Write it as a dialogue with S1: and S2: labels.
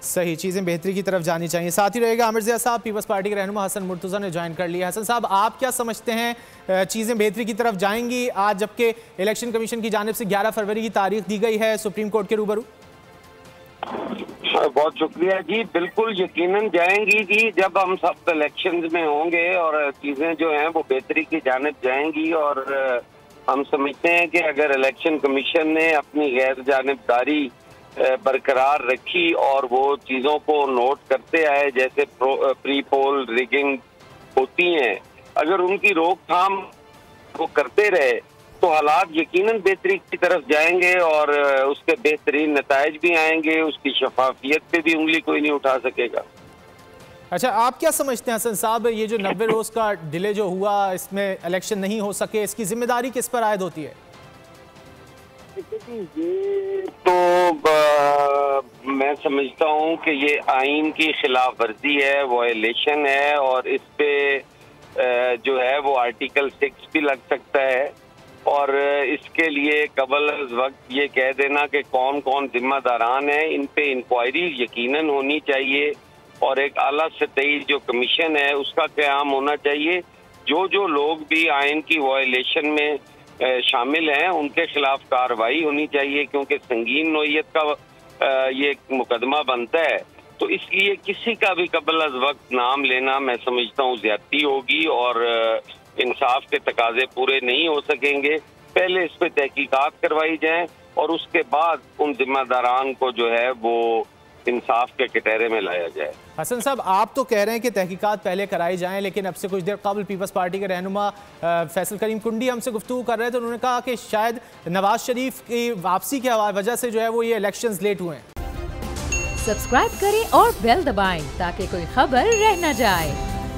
S1: सही, चीज़ें बेहतरी की तरफ जानी चाहिए। साथ ही रहेगा आमिर ज़िया साहब, पीपल्स पार्टी के रहनुमा हसन मुर्तज़ा ने ज्वाइन कर लिया। हसन साहब, आप क्या समझते हैं, चीज़ें बेहतरी की तरफ जाएंगी आज जबकि इलेक्शन कमीशन की जानिब से 11 फरवरी की तारीख दी गई है सुप्रीम कोर्ट के रूबरू?
S2: बहुत शुक्रिया जी। बिल्कुल यकीनन जाएंगी जी, जब हम सब इलेक्शन में होंगे और चीज़ें जो हैं वो बेहतरी की जानिब जाएंगी। और हम समझते हैं कि अगर इलेक्शन कमीशन ने अपनी गैर जानिबदारी बरकरार रखी और वो चीज़ों को नोट करते आए, जैसे प्री पोल रिगिंग होती हैं, अगर उनकी रोकथाम वो करते रहे तो हालात यकीनन बेहतरी की तरफ जाएंगे और उसके बेहतरीन नताइज भी आएंगे। उसकी शफाफियत पे भी उंगली कोई नहीं उठा सकेगा।
S1: अच्छा, आप क्या समझते हैं हसन साहब, ये जो 90 रोज़ का डिले जो हुआ, इसमें इलेक्शन नहीं हो सके, इसकी जिम्मेदारी किस पर आयद होती है?
S2: ये तो मैं समझता हूँ कि ये आइन की खिलाफ वर्जी है, वायलेशन है, और इस पे जो है वो आर्टिकल 6 भी लग सकता है। और इसके लिए कबल वक्त ये कह देना कि कौन कौन जिम्मेदारान है, इन पे इंक्वायरी यकीनन होनी चाहिए और एक आला सतही जो कमीशन है उसका क़याम होना चाहिए। जो जो लोग भी आइन की वायलेशन में शामिल हैं उनके खिलाफ कार्रवाई होनी चाहिए, क्योंकि संगीन नौइयत का ये मुकदमा बनता है। तो इसलिए किसी का भी कबल अज वक्त नाम लेना मैं समझता हूँ ज्यादती होगी और इंसाफ के तकाजे पूरे नहीं हो सकेंगे। पहले इस पे तहकीकात करवाई जाए और उसके बाद उन जिम्मेदारान को जो है वो इंसाफ के कटहरे में लाया जाए।
S1: हसन साहब, आप तो कह रहे हैं कि तहकीकात पहले कराई जाएं, लेकिन अब से कुछ देर कबल पीपल्स पार्टी के रहनुमा फैसल करीम कुंडी हमसे गुफ्तगू कर रहे थे। उन्होंने कहा कि शायद नवाज शरीफ की वापसी की वजह से जो है वो ये इलेक्शंस लेट हुए हैं।
S3: सब्सक्राइब करें और बेल दबाएं ताकि कोई खबर रह न जाए।